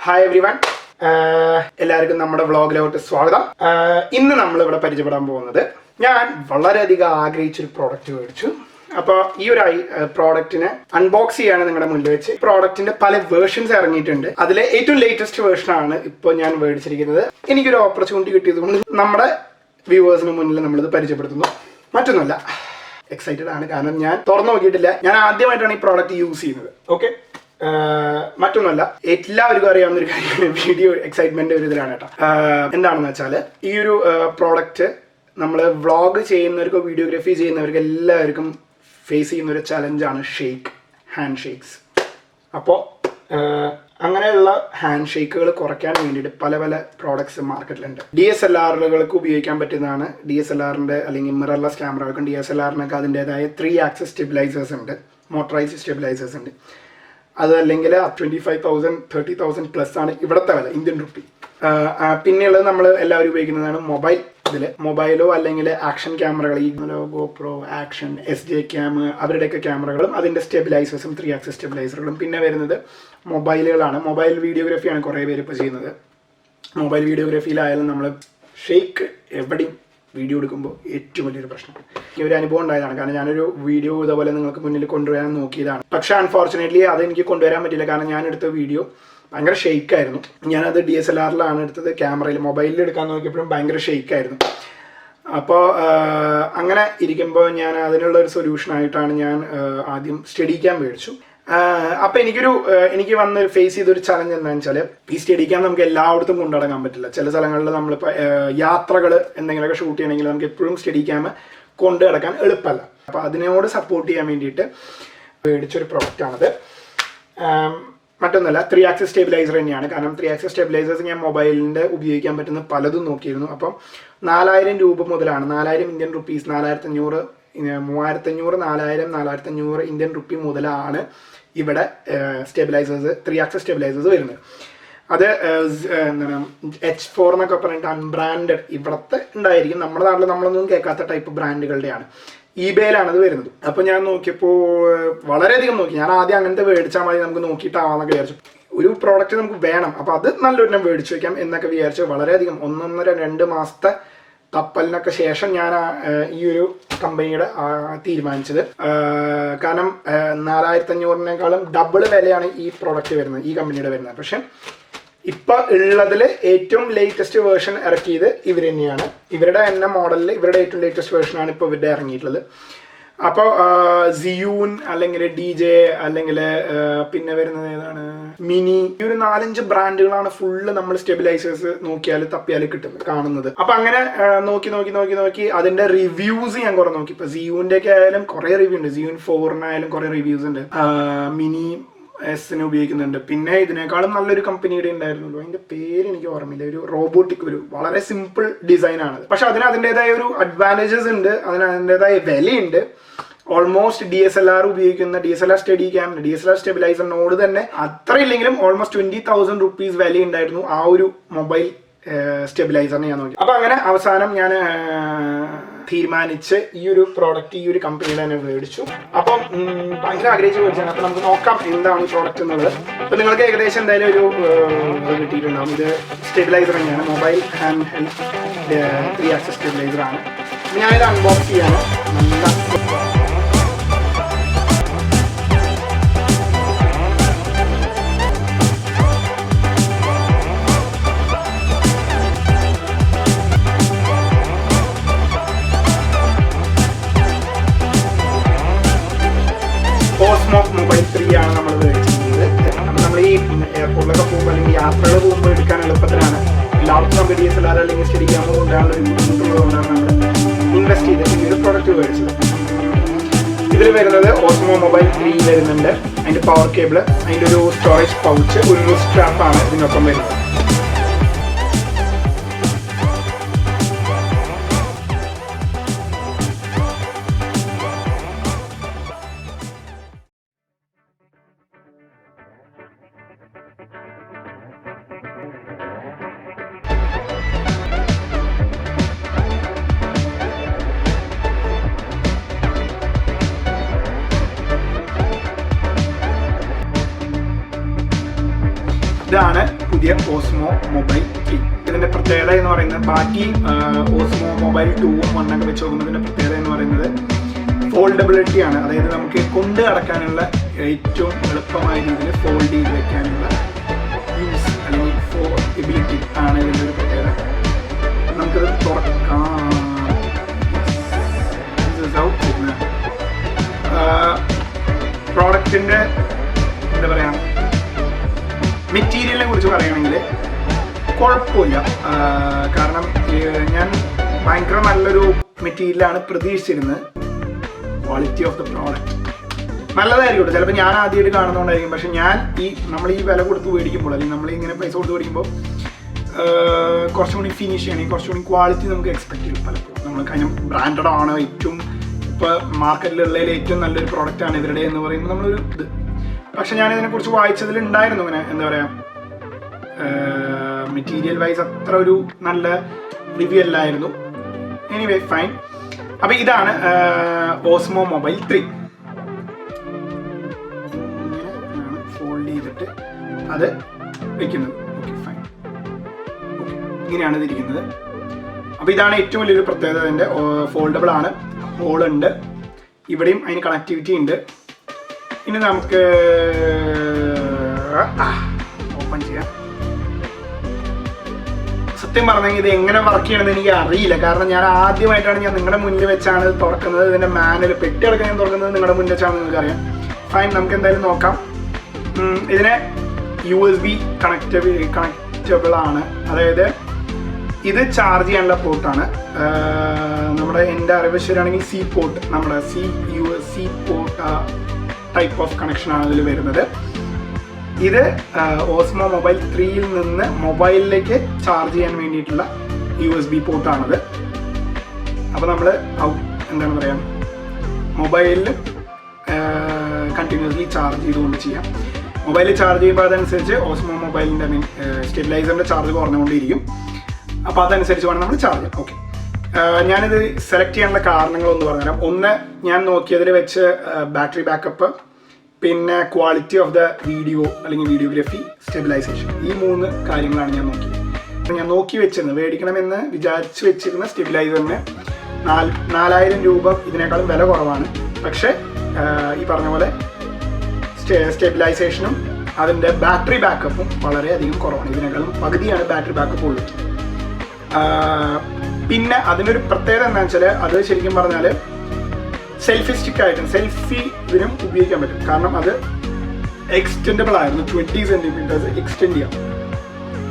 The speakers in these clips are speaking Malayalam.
ഹായ് എവ്രി വൺ, എല്ലാവർക്കും നമ്മുടെ വ്ളോഗിലോട്ട് സ്വാഗതം. ഇന്ന് നമ്മളിവിടെ പരിചയപ്പെടാൻ പോകുന്നത് ഞാൻ വളരെയധികം ആഗ്രഹിച്ചൊരു പ്രോഡക്റ്റ് മേടിച്ചു. അപ്പോൾ ഈ ഒരു പ്രോഡക്റ്റിനെ അൺബോക്സ് ചെയ്യാണ് നിങ്ങളുടെ മുന്നിൽ വെച്ച്. പ്രോഡക്റ്റിന്റെ പല വേർഷൻസ് ഇറങ്ങിയിട്ടുണ്ട്. അതിലെ ഏറ്റവും ലേറ്റസ്റ്റ് വേർഷനാണ് ഇപ്പോൾ ഞാൻ മേടിച്ചിരിക്കുന്നത്. എനിക്കൊരു ഓപ്പർച്യൂണിറ്റി കിട്ടിയതുകൊണ്ട് നമ്മുടെ വ്യൂവേഴ്സിന് മുന്നിൽ നമ്മളിത് പരിചയപ്പെടുത്തുന്നു. മറ്റൊന്നുമല്ല, എക്സൈറ്റഡ് ആണ്, കാരണം ഞാൻ തുറന്നു നോക്കിയിട്ടില്ല. ഞാൻ ആദ്യമായിട്ടാണ് ഈ പ്രോഡക്റ്റ് യൂസ് ചെയ്യുന്നത്. ഓക്കെ, മറ്റൊന്നുമല്ല, എല്ലാവർക്കും അറിയാവുന്ന ഒരു കാര്യമാണ് വീഡിയോ എക്സൈറ്റ്മെന്റ് ഒരു ഇതിലാണ് കേട്ടോ. എന്താണെന്ന് വെച്ചാൽ ഈ ഒരു പ്രോഡക്റ്റ് നമ്മൾ വ്ളോഗ് ചെയ്യുന്നവർക്കോ വീഡിയോഗ്രാഫി ചെയ്യുന്നവർക്കും എല്ലാവർക്കും ഫേസ് ചെയ്യുന്ന ഒരു ചലഞ്ചാണ് ഹാൻഡ് ഷേക്സ്. അപ്പോൾ അങ്ങനെയുള്ള ഹാൻഡ് ഷേക്കുകൾ കുറയ്ക്കാൻ വേണ്ടിയിട്ട് പല പല പ്രോഡക്ട്സ് മാർക്കറ്റിലുണ്ട്. DSLRകൾക്ക് ഉപയോഗിക്കാൻ പറ്റുന്നതാണ്. DSLRന്റെ അല്ലെങ്കിൽ മിറർലെസ് ക്യാമറകൾക്കും DSLRനൊക്കെ അതിൻ്റെതായ 3 ആക്സിസ് സ്റ്റെബിലൈസേഴ്സ് ഉണ്ട്, മോട്ടറൈസ്ഡ് സ്റ്റെബിലൈസേഴ്സ് ഉണ്ട്. അതല്ലെങ്കിൽ 25,000 30,000 പ്ലസ് ആണ് ഇവിടുത്തെ വില, ഇന്ത്യൻ റുപ്പി. പിന്നെയുള്ളത് നമ്മൾ എല്ലാവരും ഉപയോഗിക്കുന്നതാണ് മൊബൈലോ അല്ലെങ്കിൽ ആക്ഷൻ ക്യാമറകൾ, ഈ GoPro, ആക്ഷൻ, SJ ക്യാം, അവരുടെയൊക്കെ ക്യാമറകളും അതിൻ്റെ സ്റ്റെബിലൈസേഴ്സും 3 ആക്സിസ് സ്റ്റെബിലൈസറുകളും. പിന്നെ വരുന്നത് മൊബൈലുകളാണ്. മൊബൈൽ വീഡിയോഗ്രാഫിയാണ് കുറേ പേര് ഇപ്പോൾ ചെയ്യുന്നത്. മൊബൈൽ വീഡിയോഗ്രാഫിയിലായാലും നമ്മൾ ഷേക്ക് എവിടെയും വീഡിയോ എടുക്കുമ്പോൾ ഏറ്റവും വലിയൊരു പ്രശ്നമാണ്. ഈ ഒരു അനുഭവം ഉണ്ടായതാണ്. കാരണം ഞാനൊരു വീഡിയോ ഇതേപോലെ നിങ്ങൾക്ക് മുന്നിൽ കൊണ്ടുവരാൻ നോക്കിയതാണ്. പക്ഷേ അൺഫോർച്ചുനേറ്റ്ലി അത് എനിക്ക് കൊണ്ടുവരാൻ പറ്റില്ല. കാരണം ഞാൻ എടുത്ത വീഡിയോ ഭയങ്കര ഷെയ്ക്കായിരുന്നു. ഞാനത് DSLRലാണ് എടുത്തത്. ക്യാമറയിൽ, മൊബൈലിൽ എടുക്കാൻ നോക്കിയപ്പോഴും ഭയങ്കര ഷെയ്ക്കായിരുന്നു. അപ്പോൾ അങ്ങനെ ഇരിക്കുമ്പോൾ ഞാൻ അതിനുള്ള ഒരു സൊല്യൂഷനായിട്ടാണ് ഞാൻ ആദ്യം സ്റ്റഡി ക്യാം മേടിച്ചു. അപ്പോൾ എനിക്ക് വന്ന് ഫേസ് ചെയ്തൊരു ചലഞ്ച് എന്താണെന്ന് വെച്ചാൽ, ഈ സ്റ്റഡി ക്യാം നമുക്ക് എല്ലായിടത്തും കൊണ്ടുനടക്കാൻ പറ്റില്ല. ചില സ്ഥലങ്ങളിൽ നമ്മളിപ്പോൾ യാത്രകൾ എന്തെങ്കിലുമൊക്കെ ഷൂട്ട് ചെയ്യണമെങ്കിൽ നമുക്ക് എപ്പോഴും സ്റ്റഡി ക്യാം കൊണ്ടു നടക്കാൻ എളുപ്പമല്ല. അപ്പോൾ അതിനോട് സപ്പോർട്ട് ചെയ്യാൻ വേണ്ടിയിട്ട് മേടിച്ചൊരു പ്രൊഡക്റ്റാണത്. മറ്റൊന്നല്ല, 3 ആക്സിസ് സ്റ്റെബിലൈസർ തന്നെയാണ്. കാരണം 3 ആക്സിസ് സ്റ്റെബിലൈസേഴ്സ് ഞാൻ മൊബൈലിൻ്റെ ഉപയോഗിക്കാൻ പറ്റുന്ന പലതും നോക്കിയിരുന്നു. അപ്പം 4,000 രൂപ മുതലാണ്, 4,000 ഇന്ത്യൻ റുപ്പീസ്, 4,500, 3,500, 4,000, 4,500 ഇന്ത്യൻ റുപ്പി മുതലാണ് ഇവിടെ സ്റ്റെബിലൈസേഴ്സ്, 3 ആക്സിസ് സ്റ്റെബിലൈസേഴ്സ് വരുന്നത്. അത് എന്താണ് H4 എന്നൊക്കെ പറഞ്ഞിട്ട് അൺബ്രാൻഡഡ് ഇവിടുത്തെ ഉണ്ടായിരിക്കും. നമ്മുടെ നാട്ടിൽ നമ്മളൊന്നും കേൾക്കാത്ത ടൈപ്പ് ബ്രാൻഡുകളുടെയാണ്. eBayയിലാണ് അത് വരുന്നത്. അപ്പോൾ ഞാൻ നോക്കിയപ്പോൾ വളരെയധികം നോക്കി. ഞാൻ ആദ്യം അങ്ങനത്തെ മേടിച്ചാൽ മതി, നമുക്ക് നോക്കിയിട്ടാവാന്നൊക്കെ വിചാരിച്ചു. ഒരു പ്രോഡക്റ്റ് നമുക്ക് വേണം, അപ്പോൾ അത് നല്ലൊരു മേടിച്ചു വയ്ക്കാം എന്നൊക്കെ വിചാരിച്ചു. വളരെയധികം 1.5-2 മാസത്തെ തപ്പലിനൊക്കെ ശേഷം ഞാൻ ഈ ഒരു കമ്പനിയുടെ തീരുമാനിച്ചത്. കാരണം 4,500-നേക്കാളും ഡബിൾ വിലയാണ് ഈ പ്രോഡക്റ്റ് വരുന്നത്, ഈ കമ്പനിയുടെ വരുന്നത്. പക്ഷെ ഇപ്പം ഉള്ളതിൽ ഏറ്റവും ലേറ്റസ്റ്റ് വേർഷൻ ഇറക്കിയത് ഇവർ തന്നെയാണ്. ഇവരുടെ തന്നെ മോഡലിൽ ഇവരുടെ ഏറ്റവും ലേറ്റസ്റ്റ് വേർഷനാണ് ഇപ്പോൾ ഇവരുടെ ഇറങ്ങിയിട്ടുള്ളത്. അപ്പോൾ സിയൂൻ അല്ലെങ്കിൽ DJI അല്ലെങ്കിൽ പിന്നെ വരുന്നത് ഏതാണ്, മിനി, ഈ ഒരു 4-5 ബ്രാൻഡുകളാണ് ഫുള്ള് നമ്മൾ സ്റ്റെബിലൈസേഴ്സ് നോക്കിയാൽ തപ്പിയാൽ കാണുന്നത്. അപ്പം അങ്ങനെ നോക്കി അതിൻ്റെ റിവ്യൂസ് ഞാൻ കുറേ നോക്കി. ഇപ്പോൾ സിയൂൻ്റെ ഒക്കെ ആയാലും കുറേ റിവ്യൂ ഉണ്ട്. സിയൂൻ 4-നായാലും കുറേ റിവ്യൂസ് ഉണ്ട്. മിനി S-ന് ഉപയോഗിക്കുന്നുണ്ട്. പിന്നെ ഇതിനേക്കാളും നല്ലൊരു കമ്പനിയുടെ ഉണ്ടായിരുന്നുള്ളൂ, അതിൻ്റെ പേര് എനിക്ക് ഓർമ്മയില്ല. ഒരു റോബോട്ടിക്, ഒരു വളരെ സിമ്പിൾ ഡിസൈനാണ്. പക്ഷെ അതിന് അതിൻ്റെതായ ഒരു അഡ്വാൻറ്റേജസ് ഉണ്ട്, അതിന് അതിൻ്റെതായ വിലയുണ്ട്. ഓൾമോസ്റ്റ് DSLR ഉപയോഗിക്കുന്ന DSLR സ്റ്റഡി ക്യാം, DSLR സ്റ്റെബിലൈസറിനോട് തന്നെ അത്ര ഇല്ലെങ്കിലും ഓൾമോസ്റ്റ് 20,000 റുപ്പീസ് വില ഉണ്ടായിരുന്നു ആ ഒരു മൊബൈൽ സ്റ്റെബിലൈസറിന് ഞാൻ നോക്കി. അപ്പോൾ അങ്ങനെ അവസാനം ഞാൻ തീരുമാനിച്ച് ഈ ഒരു പ്രോഡക്റ്റ് ഈ ഒരു കമ്പനിയുടെ തന്നെ മേടിച്ചു. അപ്പം ഭയങ്കര ആഗ്രഹിച്ച് മേടിച്ചാണ്. അപ്പോൾ നമുക്ക് നോക്കാം എന്താണ് ഈ പ്രോഡക്റ്റ് എന്നുള്ളത്. അപ്പോൾ നിങ്ങൾക്ക് ഏകദേശം എന്തായാലും ഒരു കിട്ടിയിട്ടുണ്ടാവും. ഇത് സ്റ്റെബിലൈസർ തന്നെയാണ്, മൊബൈൽ ഹാൻഡ് ഹെൽഡ് 3 ആക്സിസ് സ്റ്റെബിലൈസറാണ്. ഞാനിത് അൺബോക്സ് ചെയ്യാണ്. ഓസ്മോ മൊബൈൽ 3 ആണ് നമ്മൾ മേടിച്ചിരിക്കുന്നത്. നമ്മൾ ഈ എയർപോർട്ടിലൊക്കെ പോകുമ്പോൾ അല്ലെങ്കിൽ യാത്രകൾ പോകുമ്പോൾ എടുക്കാൻ എളുപ്പത്തിലാണ്. എല്ലാവർക്കും നമുക്ക് DSLR അല്ലെങ്കിൽ സ്റ്റഡി ക്യാമറ കൊണ്ടുപോകാനുള്ള ഒരു ബുദ്ധിമുട്ടുള്ളതുകൊണ്ടാണ് നമ്മൾ ഇൻവെസ്റ്റ് ചെയ്തിട്ട് ഈ ഒരു പ്രോഡക്റ്റ് മേടിച്ചത്. ഇതിൽ വരുന്നത് ഓസ്മോ മൊബൈൽ 3 വരുന്നുണ്ട്. അതിൻ്റെ പവർ കേബിൾ, അതിൻ്റെ ഒരു സ്റ്റോറേജ് പൗച്ച്, ഒരു സ്ട്രാപ്പാണ് ഇതിനൊപ്പം വരുന്നത്. ഇതാണ് പുതിയ ഓസ്മോ മൊബൈൽ 3. ഇതിൻ്റെ പ്രത്യേകത എന്ന് പറയുന്നത് ബാക്കി ഓസ്മോ മൊബൈൽ 2ഉം 1 വെച്ച് നോക്കുന്നതിൻ്റെ പ്രത്യേകത എന്ന് പറയുന്നത് ഫോൾഡബിലിറ്റി ആണ്. അതായത് നമുക്ക് കൊണ്ട് നടക്കാനുള്ള ഏറ്റവും എളുപ്പമായ രീതിയിൽ ഫോൾഡ് ചെയ്ത് വെക്കാനുള്ള യൂസ് അല്ലെങ്കിൽ ഫോൾഡബിലിറ്റി ആണ് ഇതിൻ്റെ ഒരു പ്രത്യേകത. നമുക്കത് തുറക്കാം. പ്രോഡക്റ്റിൻ്റെ എന്താ പറയുക, മെറ്റീരിയലിനെ കുറിച്ച് പറയുകയാണെങ്കിൽ കുഴപ്പമില്ല. കാരണം ഞാൻ ഭയങ്കര നല്ലൊരു മെറ്റീരിയലാണ് പ്രതീക്ഷിച്ചിരുന്നത്. ക്വാളിറ്റി ഓഫ് ദ പ്രോഡക്റ്റ് നല്ലതായിരിക്കും. ചിലപ്പോൾ ഞാൻ ആദ്യമായിട്ട് കാണുന്നതുകൊണ്ടായിരിക്കും. പക്ഷെ നമ്മൾ ഈ വില കൊടുത്ത് മേടിക്കുമ്പോൾ അല്ലെങ്കിൽ നമ്മൾ ഇങ്ങനെ പൈസ കൊടുത്ത് മേടിക്കുമ്പോൾ കുറച്ചും കൂടി ഫിനിഷ് ചെയ്യണമെങ്കിൽ കുറച്ചും കൂടി ക്വാളിറ്റി നമുക്ക് എക്സ്പെക്ട് ചെയ്യും. പലപ്പോഴും നമ്മൾ കാര്യം ബ്രാൻഡഡ് ആണ്, ഏറ്റവും ഇപ്പോൾ മാർക്കറ്റിലുള്ളതിൽ ഏറ്റവും നല്ലൊരു പ്രോഡക്റ്റാണ് ഇവരുടെ എന്ന് പറയുമ്പോൾ നമ്മളൊരു ഇത്. പക്ഷെ ഞാൻ ഇതിനെക്കുറിച്ച് വായിച്ചതിൽ ഉണ്ടായിരുന്നു ഇങ്ങനെ എന്താ പറയുക, മെറ്റീരിയൽ വൈസ് അത്ര ഒരു നല്ല റിവ്യൂ അല്ലായിരുന്നു. Anyway fine. അപ്പോൾ ഇതാണ് ഓസ്മോ മൊബൈൽ 3. ഇങ്ങനെയാണ് ഫോൾഡ് ചെയ്തിട്ട് അത് വയ്ക്കുന്നത്. Okay fine. ഓക്കെ, ഇങ്ങനെയാണ് ഇതിരിക്കുന്നത്. അപ്പോൾ ഇതാണ് ഏറ്റവും വലിയൊരു പ്രത്യേകത. അതിൻ്റെ ഫോൾഡബിൾ ആണ്, ഹോളുണ്ട്, ഇവിടെയും അതിന് കണക്ടിവിറ്റി ഉണ്ട്. ഇനി നമുക്ക് ഓപ്പൺ ചെയ്യാം. സത്യം പറഞ്ഞെങ്കിൽ ഇത് എങ്ങനെ വർക്ക് ചെയ്യണമെന്ന് എനിക്ക് അറിയില്ല. കാരണം ഞാൻ ആദ്യമായിട്ടാണ് നിങ്ങളുടെ മുന്നിൽ വെച്ചാണ് തുറക്കുന്നത്. ഇതിൻ്റെ മാനുവൽ പെട്ടി അടക്കം ഞാൻ തുറക്കുന്നത് നിങ്ങളുടെ മുന്നിൽ വെച്ചാണെന്ന് നിങ്ങൾക്കറിയാം. ഫൈൻ, നമുക്ക് എന്തായാലും നോക്കാം. ഇതിനെ USB കണക്റ്റബിൾ ആണ്. അതായത് ഇത് ചാർജ് ചെയ്യാനുള്ള പോർട്ടാണ്. നമ്മുടെ എൻ്റെ അറിവ് ശരിയാണെങ്കിൽ സി പോർട്ട്, നമ്മുടെ സി പോർട്ട് ടൈപ്പ് ഓഫ് കണക്ഷനാണ് ഇതിൽ വരുന്നത്. ഇത് ഓസ്മോ മൊബൈൽ 3യിൽ നിന്ന് മൊബൈലിലേക്ക് ചാർജ് ചെയ്യാൻ വേണ്ടിയിട്ടുള്ള USB പോർട്ടാണത്. അപ്പോൾ നമ്മൾ എന്താണ് പറയുക, മൊബൈലിൽ കണ്ടിന്യൂസ്ലി ചാർജ് ചെയ്തുകൊണ്ട് ചെയ്യാം. മൊബൈലിൽ ചാർജ് ചെയ്യുമ്പോൾ അതനുസരിച്ച് ഓസ്മോ മൊബൈലിൻ്റെ സ്റ്റെബിലൈസറിൻ്റെ ചാർജ് കുറഞ്ഞുകൊണ്ടിരിക്കും. അപ്പോൾ അതനുസരിച്ച് വേണം നമ്മൾ ചാർജ് ചെയ്യാം. ഓക്കെ, ഞാനിത് സെലക്ട് ചെയ്യാനുള്ള കാരണങ്ങളൊന്ന് പറഞ്ഞുതരാം. ഒന്ന്, ഞാൻ നോക്കിയതിൽ വെച്ച് ബാറ്ററി ബാക്കപ്പ്, പിന്നെ ക്വാളിറ്റി ഓഫ് ദ വീഡിയോ അല്ലെങ്കിൽ വീഡിയോഗ്രാഫി, സ്റ്റെബിലൈസേഷൻ, ഈ 3 കാര്യങ്ങളാണ് ഞാൻ നോക്കിയത്. ഞാൻ നോക്കി വെച്ചിരുന്നത് മേടിക്കണമെന്ന് വിചാരിച്ച് വെച്ചിരുന്ന സ്റ്റെബിലൈസറിന് 4000 രൂപ ഇതിനേക്കാളും വില കുറവാണ്. പക്ഷേ ഈ പറഞ്ഞ പോലെ സ്റ്റെബിലൈസേഷനും അതിൻ്റെ ബാറ്ററി ബാക്കപ്പും വളരെയധികം കുറവാണ്. ഇതിനേക്കാളും പകുതിയാണ് ബാറ്ററി ബാക്കപ്പ് ഉള്ളത്. പിന്നെ അതിനൊരു പ്രത്യേകത എന്താണെന്ന് വെച്ചാൽ അത് ശരിക്കും പറഞ്ഞാൽ സെൽഫി സ്റ്റിക്കായിട്ടും സെൽഫി ഇതിനും ഉപയോഗിക്കാൻ പറ്റും. കാരണം അത് എക്സ്റ്റെൻഡബിൾ ആയിരുന്നു, 20 സെൻറ്റിമീറ്റേഴ്സ് എക്സ്റ്റെൻഡ് ചെയ്യാം.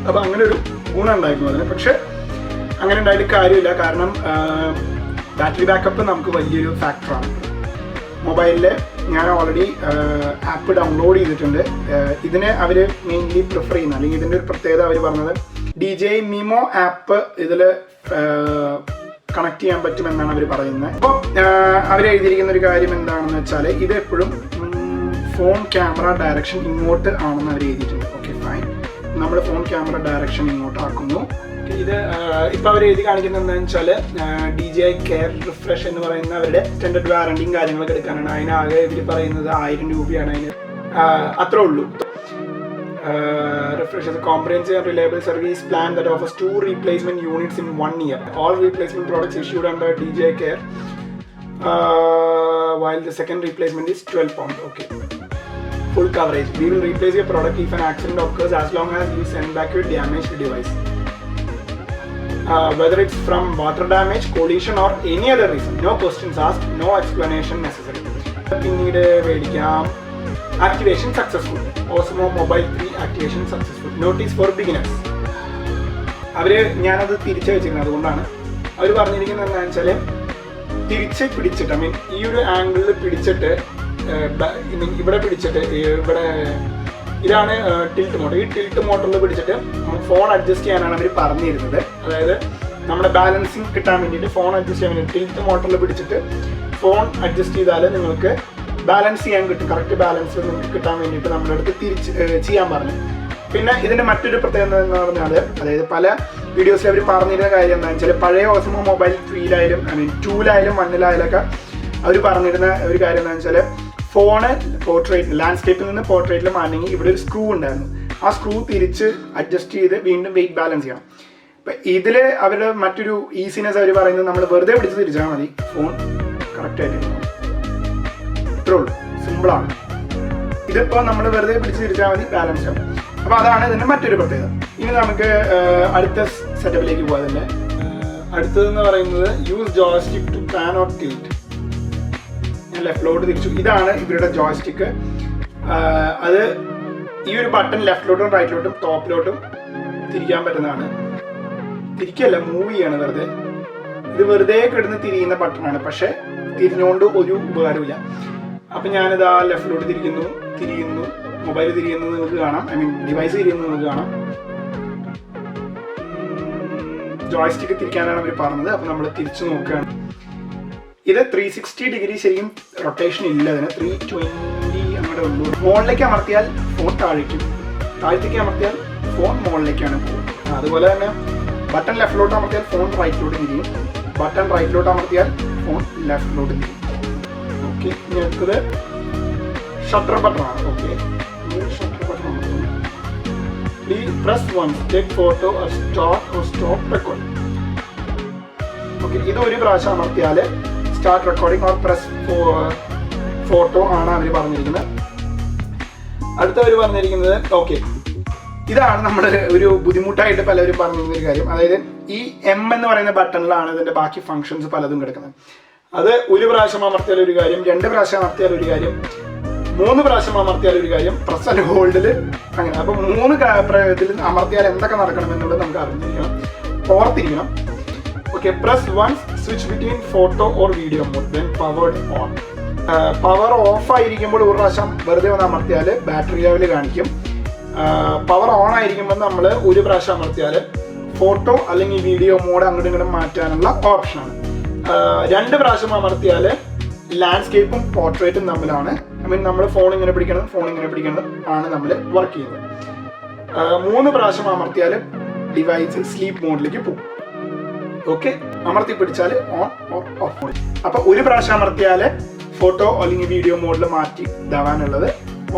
അപ്പോൾ അങ്ങനെ ഒരു ഗുണം ഉണ്ടായിരുന്നു അതിന്. പക്ഷെ അങ്ങനെ ഉണ്ടായിട്ട് കാര്യമില്ല. കാരണം ബാറ്ററി ബാക്കപ്പ് നമുക്ക് വലിയൊരു ഫാക്ടറാണ്. മൊബൈലിൽ ഞാൻ ഓൾറെഡി ആപ്പ് ഡൗൺലോഡ് ചെയ്തിട്ടുണ്ട്. ഇതിനെ അവർ മെയിൻലി പ്രിഫർ ചെയ്യുന്ന, അല്ലെങ്കിൽ ഇതിൻ്റെ ഒരു പ്രത്യേകത അവർ പറഞ്ഞത് DJI മിമോ ആപ്പ് ഇതിൽ കണക്ട് ചെയ്യാൻ പറ്റുമെന്നാണ് അവർ പറയുന്നത്. അപ്പോൾ അവർ എഴുതിയിരിക്കുന്ന ഒരു കാര്യം എന്താണെന്ന് വെച്ചാൽ ഇത് എപ്പോഴും ഫോൺ ക്യാമറ ഡയറക്ഷൻ ഇങ്ങോട്ട് ആണെന്ന് അവർ എഴുതിയിട്ടുണ്ട്. ഓക്കെ ഫൈൻ, നമ്മൾ ഫോൺ ക്യാമറ ഡയറക്ഷൻ ഇങ്ങോട്ട് ആക്കുന്നു. ഇത് ഇപ്പോൾ അവർ എഴുതി കാണിക്കുന്നത് എന്താണെന്ന് വെച്ചാൽ DJI കെയർ റിഫ്രഷ് എന്ന് പറയുന്ന അവരുടെ എക്സ്റ്റൻഡഡ് വാറണ്ടിയും കാര്യങ്ങളൊക്കെ എടുക്കാനാണ്. അതിനാകെ ഇവർ പറയുന്നത് 1000 രൂപയാണ് അതിന്. അത്രേ ഉള്ളൂ. Refresh is a comprehensive and reliable service plan that offers 2 replacement units in 1 year. All replacement products issued under DJI Care, while the second replacement is £12. Okay. Full coverage. We will replace your product if an accident occurs as long as you send back your damaged device. Whether it's from water damage, collision or any other reason. No questions asked, no explanation necessary. പിന്നീട് മേടിക്കാം. Activation successful. Osmo Mobile 3 activation successful. Notice for beginners. ഞാനത് തിരിച്ചു വെച്ചിരിക്കുന്നത് അതുകൊണ്ടാണ് അവർ പറഞ്ഞിരിക്കുന്നത് എന്താണെന്ന് വെച്ചാൽ തിരിച്ച് പിടിച്ചിട്ട്, ഈ ഒരു ആംഗിളിൽ പിടിച്ചിട്ട് ഇവിടെ പിടിച്ചിട്ട് ഇവിടെ ഇതാണ് ടിൽറ്റ് മോഡ്. ഈ ടിൽറ്റ് മോഡറിൽ പിടിച്ചിട്ട് ഫോൺ അഡ്ജസ്റ്റ് ചെയ്യാനാണ് അവർ പറഞ്ഞിരുന്നത്. അതായത് നമ്മുടെ ബാലൻസിങ് കിട്ടാൻ വേണ്ടിയിട്ട് ഫോൺ അഡ്ജസ്റ്റ് ചെയ്യാൻ വേണ്ടി ടിൽറ്റ് മോഡറിൽ പിടിച്ചിട്ട് ഫോൺ അഡ്ജസ്റ്റ് ചെയ്താൽ നിങ്ങൾക്ക് ബാലൻസ് ചെയ്യാൻ കിട്ടും. കറക്റ്റ് ബാലൻസ് നിങ്ങൾക്ക് കിട്ടാൻ വേണ്ടിയിട്ട് നമ്മുടെ അടുത്ത് തിരിച്ച് ചെയ്യാൻ പറഞ്ഞു. പിന്നെ ഇതിൻ്റെ മറ്റൊരു പ്രത്യേകത എന്ന് പറഞ്ഞാൽ, അതായത് പല വീഡിയോസിൽ അവർ പറഞ്ഞിരുന്ന കാര്യം എന്താണെന്ന് വെച്ചാൽ പഴയ ഓസ്മോ മൊബൈൽ 3ലായാലും 2ലായാലും 1ലായാലൊക്കെ അവർ പറഞ്ഞിരുന്ന ഒരു കാര്യം എന്താണെന്ന് വെച്ചാൽ ഫോണ് പോർട്രേറ്റ് ലാൻഡ്സ്കേപ്പിൽ നിന്ന് പോർട്രേറ്റിൽ മാറ്റണമെങ്കിൽ ഇവിടെ ഒരു സ്ക്രൂ ഉണ്ടായിരുന്നു. ആ സ്ക്രൂ തിരിച്ച് അഡ്ജസ്റ്റ് ചെയ്ത് വീണ്ടും വെയിറ്റ് ബാലൻസ് ചെയ്യണം. അപ്പം ഇതിൽ അവരുടെ മറ്റൊരു ഈസിനെസ് അവർ പറയുന്നത് നമ്മൾ വെറുതെ പിടിച്ച് തിരിച്ചാൽ മതി, ഫോൺ കറക്റ്റായിട്ട് ഇത്രേ ഉള്ളൂ, സിമ്പിളാണ്. ഇതിപ്പോൾ നമ്മൾ വെറുതെ പിടിച്ച് തിരിച്ചാൽ മതി, ബാലൻസ് ആവും. അപ്പോൾ അതാണ് ഇതിൻ്റെ മറ്റൊരു പ്രത്യേകത. ഇനി നമുക്ക് അടുത്ത സെറ്റപ്പിലേക്ക് പോകാം. അതിൻ്റെ അടുത്തതെന്ന് പറയുന്നത് use joystick to pan or tilt. ഞാൻ ലെഫ്റ്റിലോട്ട് തിരിച്ചു. ഇതാണ് ഇവരുടെ ജോയ്സ്റ്റിക്ക്. അത് ഈ ഒരു ബട്ടൺ ലെഫ്റ്റിലോട്ടും റൈറ്റിലോട്ടും ടോപ്പിലോട്ടും തിരിക്കാൻ പറ്റുന്നതാണ്. തിരിക്കല്ല, മൂവ് ചെയ്യാണ് വെറുതെ. ഇത് വെറുതെ കിടന്ന് തിരിയുന്ന ബട്ടണാണ്, പക്ഷെ തിരിഞ്ഞുകൊണ്ട് ഒരു ഉപകാരമില്ല. അപ്പം ഞാനിത് ആ ലെഫ്റ്റിലോട്ട് തിരിയുന്നു, മൊബൈൽ തിരിയുന്നത് നിങ്ങൾക്ക് കാണാം, ഐ മീൻ ഡിവൈസ് തിരിയുന്നത് നിങ്ങൾക്ക് കാണാം. ജോയ്സ്റ്റിക്ക് തിരിക്കാനാണ് അവർ പറഞ്ഞത്. അപ്പം നമ്മൾ തിരിച്ചു നോക്കുകയാണ്. ഇത് 360 ഡിഗ്രി ശരിക്കും റൊട്ടേഷൻ ഇല്ല, അതിന് 320 അങ്ങനെ ഉള്ളൂ. മുകളിലേക്ക് അമർത്തിയാൽ ഫോൺ താഴേക്കും, താഴത്തേക്ക് അമർത്തിയാൽ ഫോൺ മുകളിലേക്കാണ് പോകുന്നത്. അതുപോലെ തന്നെ ബട്ടൺ ലെഫ്റ്റിലോട്ട് അമർത്തിയാൽ ഫോൺ റൈറ്റിലോട്ട് തിരിയും, ബട്ടൺ റൈറ്റിലോട്ട് അമർത്തിയാൽ ഫോൺ ലെഫ്റ്റിലോട്ട് തിരിയും. ഓക്കെ, ഞങ്ങൾക്കത് ഷട്ടർ ബട്ടണാണ്. ഓക്കെ, ഷട്ടർ ബട്ടൺ അമർത്തുന്നു. Press once take photo or start or stop recording. Okay, ഇത് ഒരു പ്രാവശ്യം അമർത്തിയാൽ start recording or press photo ആണ് അവർ പറഞ്ഞിരിക്കുന്നത്. അടുത്തവർ പറഞ്ഞിരിക്കുന്നത് ഓക്കെ, ഇതാണ് നമ്മൾ ഒരു ബുദ്ധിമുട്ടായിട്ട് പലരും പറഞ്ഞിരുന്നൊരു കാര്യം. അതായത് ഈ എം എന്ന് പറയുന്ന ബട്ടണിലാണ് ഇതിൻ്റെ ബാക്കി ഫങ്ഷൻസ് പലതും കിടക്കുന്നത്. അത് ഒരു പ്രാവശ്യം അമർത്തിയാൽ ഒരു കാര്യം, 2 പ്രാവശ്യം അമർത്തിയാൽ ഒരു കാര്യം, 3 പ്രാവശ്യം അമർത്തിയാൽ ഒരു കാര്യം, പ്രസ് ആൻഡ് ഹോൾഡിൽ അങ്ങനെ. അപ്പോൾ 3 ഇതിൽ അമർത്തിയാൽ എന്തൊക്കെ നടക്കണം എന്നുള്ളത് നമുക്ക് അറിഞ്ഞിരിക്കണം, ഓർത്തിരിക്കണം. Okay, press once switch between photo or video mode when powered on. Power off ആയിരിക്കുമ്പോൾ ഒരു പ്രാവശ്യം വെറുതെ ഒന്ന് അമർത്തിയാൽ ബാറ്ററി ലെവൽ കാണിക്കും. പവർ ഓൺ ആയിരിക്കുമ്പോൾ നമ്മൾ ഒരു പ്രാവശ്യം അമർത്തിയാൽ ഫോട്ടോ അല്ലെങ്കിൽ വീഡിയോ മോഡ് അങ്ങോട്ടും ഇങ്ങോട്ടും മാറ്റാനുള്ള ഓപ്ഷനാണ്. 2 പ്രാവശ്യം അമർത്തിയാൽ ലാൻഡ്സ്കേപ്പും പോർട്രേറ്റും തമ്മിലാണ്, ഐ മീൻ നമ്മൾ ഫോൺ ഇങ്ങനെ പിടിക്കണം ആണ് നമ്മൾ വർക്ക് ചെയ്യുന്നത്. 3 പ്രാവശ്യം അമർത്തിയാൽ ഡിവൈസ് സ്ലീപ്പ് മോഡിലേക്ക് പോകും. ഓക്കെ, അമർത്തി പിടിച്ചാൽ ഓൺ ഓർ ഓഫ് മോഡ്. അപ്പോൾ ഒരു പ്രാവശ്യം അമർത്തിയാൽ ഫോട്ടോ അല്ലെങ്കിൽ വീഡിയോ മോഡിൽ മാറ്റി ഇതാവാനുള്ളത്.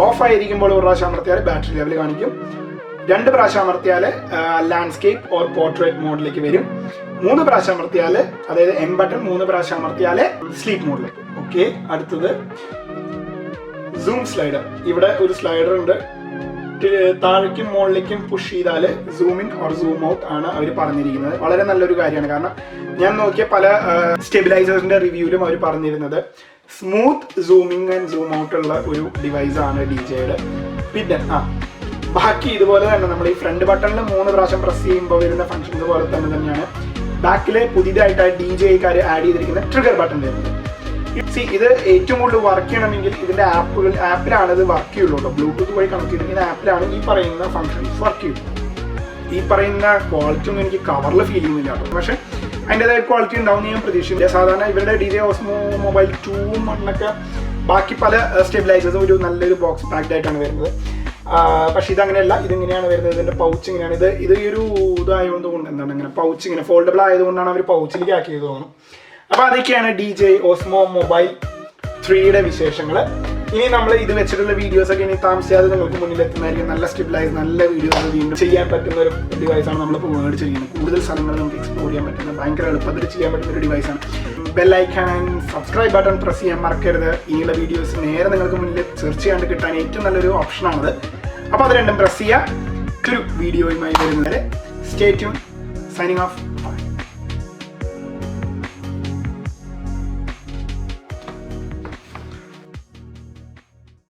ഓഫ് ആയിരിക്കുമ്പോൾ ഒരു പ്രാവശ്യം അമർത്തിയാൽ ബാറ്ററി ലെവൽ കാണിക്കും. 2 പ്രാവശ്യം അമർത്തിയാൽ ലാൻഡ്സ്കേപ്പ് ഓർ പോർട്രേറ്റ് മോഡിലേക്ക് വരും. 3 പ്രാവശ്യം അമർത്തിയാൽ, അതായത് എം ബട്ടൺ 3 പ്രാവശ്യം അമർത്തിയാൽ സ്ലീപ്പ് മോഡിലേക്ക്. ഓക്കെ, അടുത്തത് സൂം സ്ലൈഡർ. ഇവിടെ ഒരു സ്ലൈഡർ ഉണ്ട്. താഴേക്കും മുകളിലേക്കും പുഷ് ചെയ്താൽ zoom in or zoom out ആണ് അവർ പറഞ്ഞിരിക്കുന്നത്. വളരെ നല്ലൊരു കാര്യമാണ്. കാരണം ഞാൻ നോക്കിയ പല സ്റ്റെബിലൈസേഴ്സിന്റെ റിവ്യൂവിലും അവർ പറഞ്ഞിരുന്നത് smooth zooming and zoom out ഉള്ള ഒരു ഡിവൈസാണ് DJIയുടെ. പിന്നെ ബാക്കി ഇതുപോലെ തന്നെ നമ്മൾ ഈ ഫ്രണ്ട് ബട്ടണിൽ 3 പ്രാവശ്യം പ്രസ് ചെയ്യുമ്പോൾ വരുന്ന ഫംഗ്ഷൻസ് പോലെ തന്നെയാണ് ബാക്കിലെ പുതിയതായിട്ട് DJIക്കാർ ആഡ് ചെയ്തിരിക്കുന്ന ട്രിഗർ ബട്ടൺ വരുന്നത്. ഇത് ഏറ്റവും കൂടുതൽ വർക്ക് ചെയ്യണമെങ്കിൽ ഇതിന്റെ ആപ്പിലാണ് ഇത് വർക്ക് ചെയ്യുള്ളൂ കേട്ടോ. ബ്ലൂടൂത്ത് വഴി കണക്ട് ചെയ്തിരിക്കുന്ന ആപ്പിലാണ് ഈ പറയുന്ന ഫംഗ്ഷൻസ് വർക്ക് ചെയ്യുള്ളൂ. ഈ പറയുന്ന ക്വാളിറ്റി ഒന്നും എനിക്ക് കവറിൽ ഫീൽ ചെയ്യുന്നില്ല കേട്ടോ. പക്ഷെ അതിൻ്റെതായ ക്വാളിറ്റി ഉണ്ടാവും ഞാൻ പ്രതീക്ഷിച്ചില്ല. സാധാരണ ഇവരുടെ DJI Osmo മൊബൈൽ 2 1 ബാക്കി പല സ്റ്റെബിലൈസേഴ്സും ഒരു നല്ലൊരു ബോക്സ് പാക്ഡ് ആയിട്ടാണ് വരുന്നത്. പക്ഷെ ഇതങ്ങനെയല്ല, ഇതിങ്ങനെയാണ് വരുന്നത്. ഇതിന്റെ പൗച്ച് ഇങ്ങനെയാണ്. ഇത് ഈ ഒരു ഇതായതുകൊണ്ട് എന്താണ് ഇങ്ങനെ പൗച്ച് ഇങ്ങനെ ഫോൾഡബിൾ ആയതുകൊണ്ടാണ് അവർ പൗച്ചിലേക്ക് ആക്കിയത് തോന്നുന്നു. അപ്പോൾ അതൊക്കെയാണ് DJI Osmo മൊബൈൽ 3യുടെ വിശേഷങ്ങൾ. ഇനി നമ്മൾ ഇത് വെച്ചിട്ടുള്ള വീഡിയോസൊക്കെ ഇനി താമസിയാതെ നിങ്ങൾക്ക് മുന്നിൽ എത്തുന്നതായിരിക്കും. നല്ല സ്റ്റെബിലൈസ്, നല്ല വീഡിയോസ് വീണ്ടും ചെയ്യാൻ പറ്റുന്ന ഒരു ഡിവൈസാണ് നമ്മളിപ്പോൾ മേടിച്ചിരിക്കുന്നത്. കൂടുതൽ സ്ഥലങ്ങൾ നമുക്ക് എക്സ്പ്ലോർ ചെയ്യാൻ പറ്റുന്ന ഭയങ്കര എളുപ്പത്തിൽ ചെയ്യാൻ പറ്റുന്ന ഒരു ഡിവൈസാണ്. Bell icon and subscribe button press ചെയ്യാൻ മറക്കരുത്. ഇനിയുള്ള വീഡിയോസ് നേരെ നിങ്ങൾക്ക് മുന്നിൽ സെർച്ച് ചെയ്യാണ്ട് കിട്ടാൻ ഏറ്റവും നല്ലൊരു ഓപ്ഷനാണത്. അപ്പോൾ അത് രണ്ടും പ്രസ് ചെയ്യുക. വീഡിയോയുമായി വരുന്നവരെ സ്റ്റേ ട്യൂൺ. Signing off.